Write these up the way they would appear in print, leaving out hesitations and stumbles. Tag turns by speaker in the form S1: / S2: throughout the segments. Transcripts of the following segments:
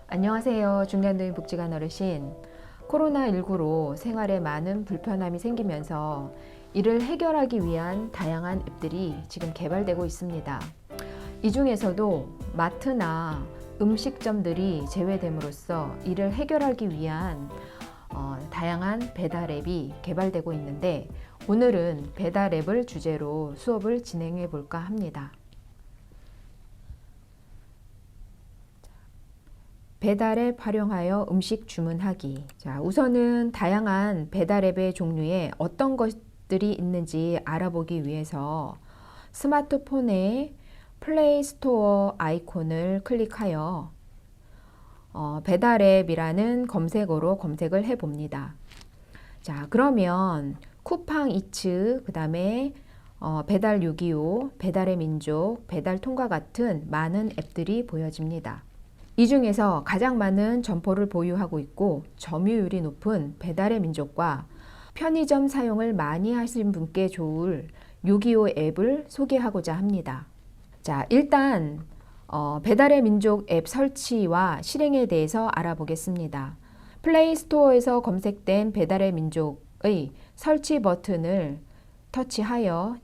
S1: 안녕하세요. 중년노인 복지관 어르신. 코로나19로 생활에 많은 불편함이 생기면서 이를 해결하기 위한 다양한 앱들이 지금 개발되고 있습니다. 이 중에서도 마트나 음식점들이 제외됨으로써 이를 해결하기 위한 다양한 배달 앱이 개발되고 있는데, 오늘은 배달 앱을 주제로 수업을 진행해 볼까 합니다. 배달앱 활용하여 음식 주문하기. 자, 우선은 다양한 배달앱의 종류에 어떤 것들이 있는지 알아보기 위해서 스마트폰에 플레이 스토어 아이콘을 클릭하여 배달앱이라는 검색어로 검색을 해 봅니다. 자, 그러면 쿠팡이츠, 그 다음에 배달 625, 배달의 민족, 배달통과 같은 많은 앱들이 보여집니다. 이 중에서 가장 많은 점포를 보유하고 있고 점유율이 높은 배달의 민족과 편의점 사용을 많이 하시는 분께 좋을 625 앱을 소개하고자 합니다. 자, 일단 배달의 민족 앱 설치와 실행에 대해서 알아보겠습니다. 플레이 스토어에서 검색된 배달의 민족의 설치 버튼을 터치하여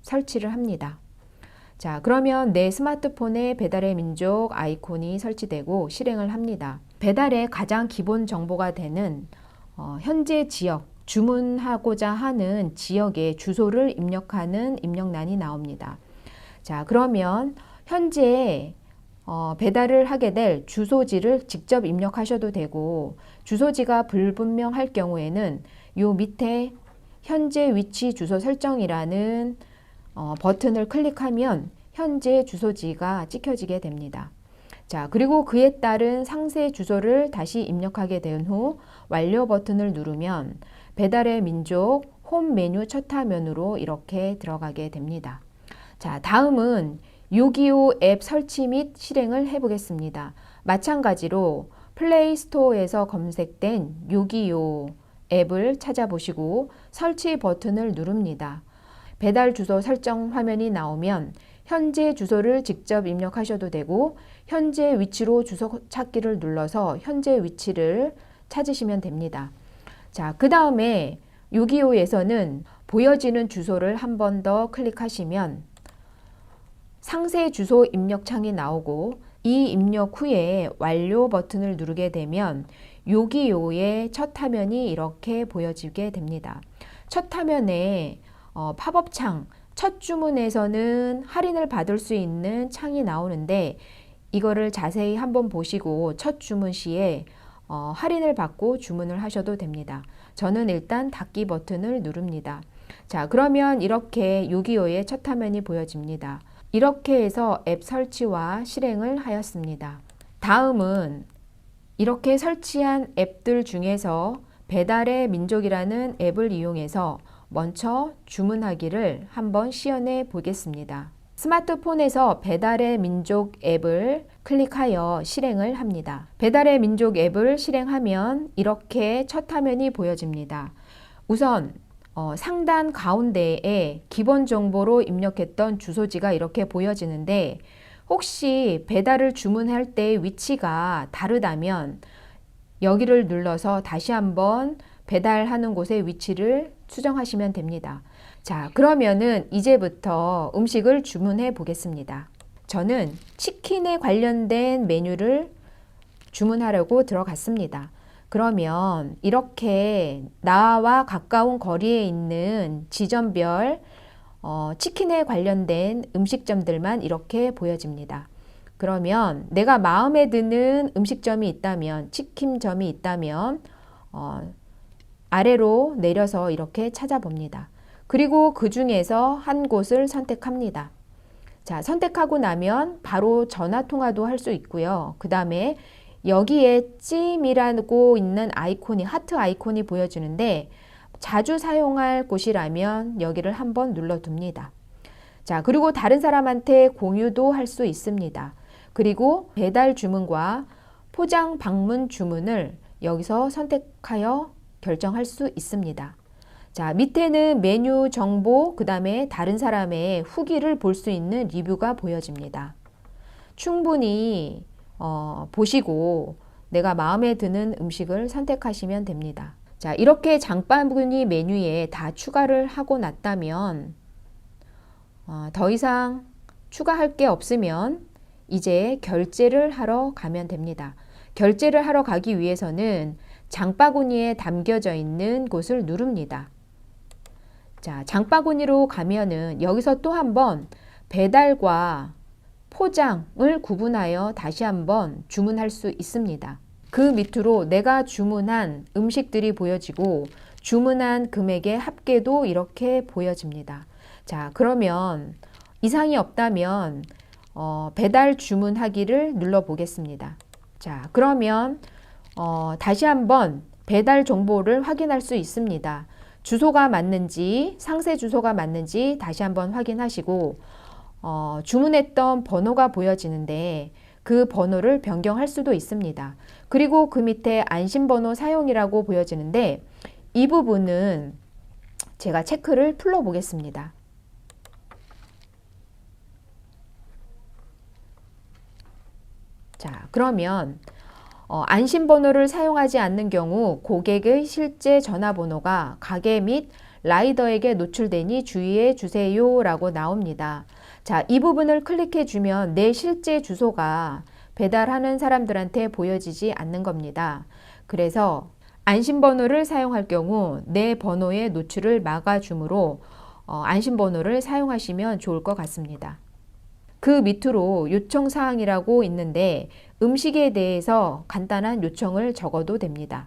S1: 설치를 합니다. 자, 그러면 내 스마트폰에 배달의 민족 아이콘이 설치되고 실행을 합니다. 배달의 가장 기본 정보가 되는 현재 지역, 주문하고자 하는 지역의 주소를 입력하는 입력란이 나옵니다. 자, 그러면 현재 배달을 하게 될 주소지를 직접 입력하셔도 되고, 주소지가 불분명할 경우에는 요 밑에 현재 위치 주소 설정이라는 버튼을 클릭하면 현재 주소지가 찍혀지게 됩니다. 자, 그리고 그에 따른 상세 주소를 다시 입력하게 된 후 완료 버튼을 누르면 배달의 민족 홈 메뉴 첫 화면으로 이렇게 들어가게 됩니다. 자, 다음은 625 앱 설치 및 실행을 해보겠습니다. 마찬가지로 플레이 스토어에서 검색된 625 앱을 찾아보시고 설치 버튼을 누릅니다. 배달 주소 설정 화면이 나오면 현재 주소를 직접 입력하셔도 되고, 현재 위치로 주소 찾기를 눌러서 현재 위치를 찾으시면 됩니다. 자, 그 다음에 625에서는 보여지는 주소를 한 번 더 클릭하시면 상세 주소 입력 창이 나오고, 이 입력 후에 완료 버튼을 누르게 되면 625의 첫 화면이 이렇게 보여지게 됩니다. 첫 화면에 팝업 창, 첫 주문에서는 할인을 받을 수 있는 창이 나오는데, 이거를 자세히 한번 보시고 첫 주문 시에 할인을 받고 주문을 하셔도 됩니다. 저는 일단 닫기 버튼을 누릅니다. 자, 그러면 이렇게 625의 첫 화면이 보여집니다. 이렇게 해서 앱 설치와 실행을 하였습니다. 다음은 이렇게 설치한 앱들 중에서 배달의 민족이라는 앱을 이용해서 먼저 주문하기를 한번 시연해 보겠습니다. 스마트폰에서 배달의 민족 앱을 클릭하여 실행을 합니다. 배달의 민족 앱을 실행하면 이렇게 첫 화면이 보여집니다. 우선 상단 가운데에 기본 정보로 입력했던 주소지가 이렇게 보여지는데, 혹시 배달을 주문할 때 위치가 다르다면 여기를 눌러서 다시 한번 배달하는 곳의 위치를 수정하시면 됩니다. 자, 그러면은 이제부터 음식을 주문해 보겠습니다. 저는 치킨에 관련된 메뉴를 주문하려고 들어갔습니다. 그러면 이렇게 나와 가까운 거리에 있는 지점별 치킨에 관련된 음식점들만 이렇게 보여집니다. 그러면 내가 마음에 드는 음식점이 있다면, 치킨점이 있다면 아래로 내려서 이렇게 찾아봅니다. 그리고 그 중에서 한 곳을 선택합니다. 자, 선택하고 나면 바로 전화 통화도 할 수 있고요. 그 다음에 여기에 찜이라고 있는 아이콘이, 하트 아이콘이 보여지는데, 자주 사용할 곳이라면 여기를 한번 눌러둡니다. 자, 그리고 다른 사람한테 공유도 할 수 있습니다. 그리고 배달 주문과 포장 방문 주문을 여기서 선택하여 결정할 수 있습니다. 자, 밑에는 메뉴 정보, 그 다음에 다른 사람의 후기를 볼 수 있는 리뷰가 보여집니다. 충분히 보시고 내가 마음에 드는 음식을 선택하시면 됩니다. 자, 이렇게 장바구니 메뉴에 다 추가를 하고 났다면 더 이상 추가할 게 없으면 이제 결제를 하러 가면 됩니다. 결제를 하러 가기 위해서는 장바구니에 담겨져 있는 곳을 누릅니다. 자, 장바구니로 가면은 여기서 또 한번 배달과 포장을 구분하여 다시 한번 주문할 수 있습니다. 그 밑으로 내가 주문한 음식들이 보여지고 주문한 금액의 합계도 이렇게 보여집니다. 자, 그러면 이상이 없다면 배달 주문하기를 눌러 보겠습니다. 자, 그러면 다시 한번 배달 정보를 확인할 수 있습니다. 주소가 맞는지, 상세 주소가 맞는지 다시 한번 확인하시고 주문했던 번호가 보여지는데 그 번호를 변경할 수도 있습니다. 그리고 그 밑에 안심번호 사용이라고 보여지는데 이 부분은 제가 체크를 풀러 보겠습니다. 자, 그러면 안심번호를 사용하지 않는 경우 고객의 실제 전화번호가 가게 및 라이더에게 노출되니 주의해 주세요 라고 나옵니다. 자, 이 부분을 클릭해 주면 내 실제 주소가 배달하는 사람들한테 보여지지 않는 겁니다. 그래서 안심번호를 사용할 경우 내 번호의 노출을 막아주므로 안심번호를 사용하시면 좋을 것 같습니다. 그 밑으로 요청사항이라고 있는데 음식에 대해서 간단한 요청을 적어도 됩니다.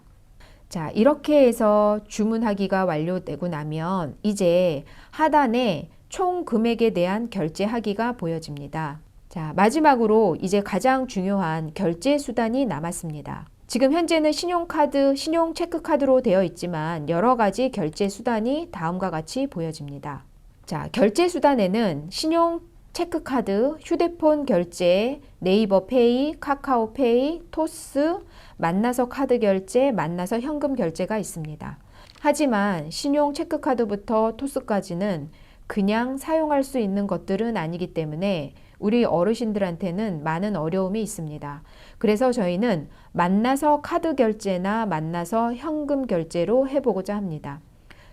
S1: 자, 이렇게 해서 주문하기가 완료되고 나면 이제 하단에 총 금액에 대한 결제하기가 보여집니다. 자, 마지막으로 이제 가장 중요한 결제 수단이 남았습니다. 지금 현재는 신용카드, 신용 체크카드로 되어 있지만 여러 가지 결제 수단이 다음과 같이 보여집니다. 자, 결제 수단에는 신용 체크카드, 휴대폰 결제, 네이버 페이, 카카오 페이, 토스, 만나서 카드 결제, 만나서 현금 결제가 있습니다. 하지만 신용 체크카드부터 토스까지는 그냥 사용할 수 있는 것들은 아니기 때문에 우리 어르신들한테는 많은 어려움이 있습니다. 그래서 저희는 만나서 카드 결제나 만나서 현금 결제로 해보고자 합니다.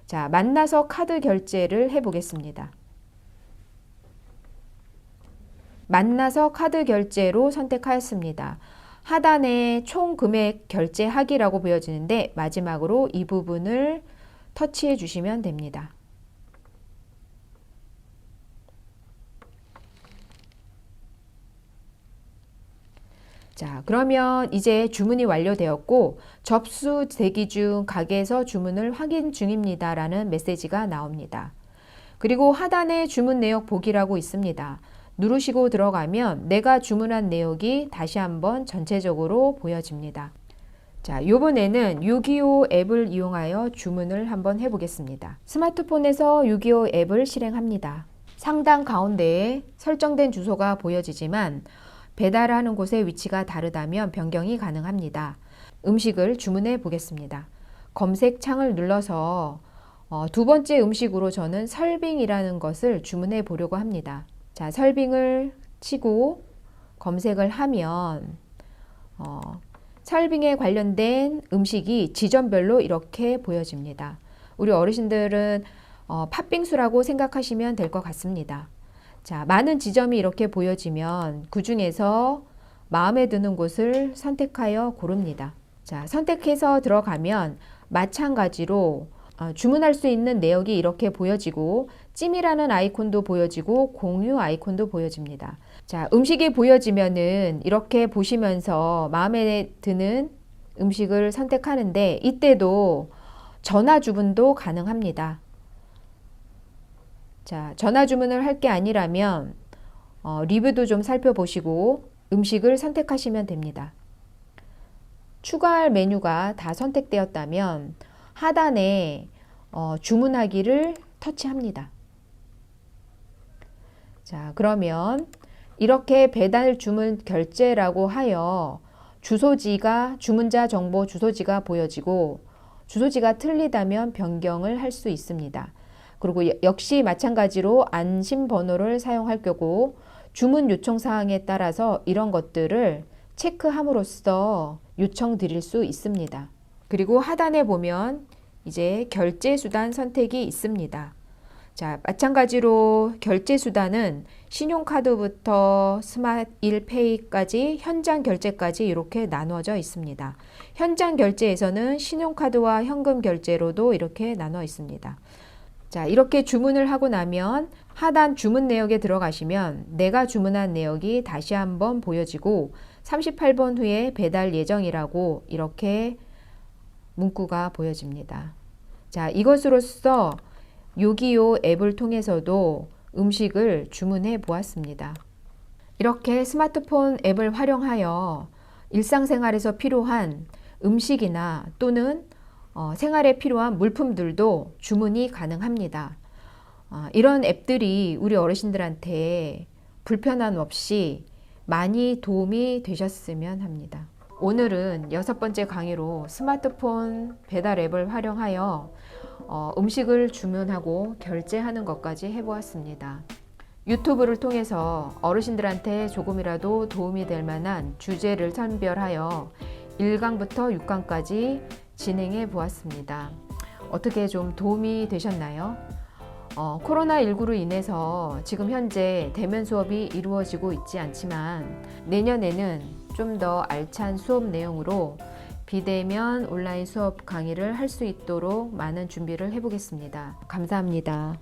S1: 자, 만나서 카드 결제를 해보겠습니다. 만나서 카드 결제로 선택하였습니다. 하단에 총 금액 결제하기라고 보여지는데 마지막으로 이 부분을 터치해 주시면 됩니다. 자, 그러면 이제 주문이 완료되었고 접수 대기 중 가게에서 주문을 확인 중입니다 라는 메시지가 나옵니다. 그리고 하단에 주문 내역 보기라고 있습니다. 누르시고 들어가면 내가 주문한 내역이 다시 한번 전체적으로 보여집니다. 자, 요번에는 625 앱을 이용하여 주문을 한번 해보겠습니다. 스마트폰에서 625 앱을 실행합니다. 상단 가운데에 설정된 주소가 보여지지만 배달하는 곳의 위치가 다르다면 변경이 가능합니다. 음식을 주문해 보겠습니다. 검색 창을 눌러서 두 번째 음식으로 저는 설빙이라는 것을 주문해 보려고 합니다. 자, 설빙을 치고 검색을 하면 설빙에 관련된 음식이 지점별로 이렇게 보여집니다. 우리 어르신들은 팥빙수라고 생각하시면 될 것 같습니다. 자, 많은 지점이 이렇게 보여지면 그 중에서 마음에 드는 곳을 선택하여 고릅니다. 자, 선택해서 들어가면 마찬가지로 주문할 수 있는 내역이 이렇게 보여지고 찜이라는 아이콘도 보여지고 공유 아이콘도 보여집니다. 자, 음식이 보여지면은 이렇게 보시면서 마음에 드는 음식을 선택하는데 이때도 전화 주문도 가능합니다. 자, 전화 주문을 할 게 아니라면 리뷰도 좀 살펴보시고 음식을 선택하시면 됩니다. 추가할 메뉴가 다 선택되었다면 하단에 주문하기를 터치합니다. 자, 그러면 이렇게 배달 주문 결제라고 하여 주문자 정보 주소지가 보여지고 주소지가 틀리다면 변경을 할 수 있습니다. 그리고 역시 마찬가지로 안심번호를 사용할 경우 주문 요청 사항에 따라서 이런 것들을 체크함으로써 요청 드릴 수 있습니다. 그리고 하단에 보면 이제 결제 수단 선택이 있습니다. 자, 마찬가지로 결제 수단은 신용카드부터 스마일페이까지 현장 결제까지 이렇게 나누어져 있습니다. 현장 결제에서는 신용카드와 현금 결제로도 이렇게 나눠 있습니다. 자, 이렇게 주문을 하고 나면 하단 주문 내역에 들어가시면 내가 주문한 내역이 다시 한번 보여지고 38번 후에 배달 예정이라고 이렇게 문구가 보여집니다. 자, 이것으로써 요기요 앱을 통해서도 음식을 주문해 보았습니다. 이렇게 스마트폰 앱을 활용하여 일상생활에서 필요한 음식이나 또는 생활에 필요한 물품들도 주문이 가능합니다. 이런 앱들이 우리 어르신들한테 불편함 없이 많이 도움이 되셨으면 합니다. 오늘은 6번째 강의로 스마트폰 배달 앱을 활용하여 음식을 주문하고 결제하는 것까지 해보았습니다. 유튜브를 통해서 어르신들한테 조금이라도 도움이 될 만한 주제를 선별하여 1강부터 6강까지 진행해 보았습니다. 어떻게 좀 도움이 되셨나요? 코로나19로 인해서 지금 현재 대면 수업이 이루어지고 있지 않지만 내년에는 좀 더 알찬 수업 내용으로 비대면 온라인 수업 강의를 할 수 있도록 많은 준비를 해보겠습니다. 감사합니다.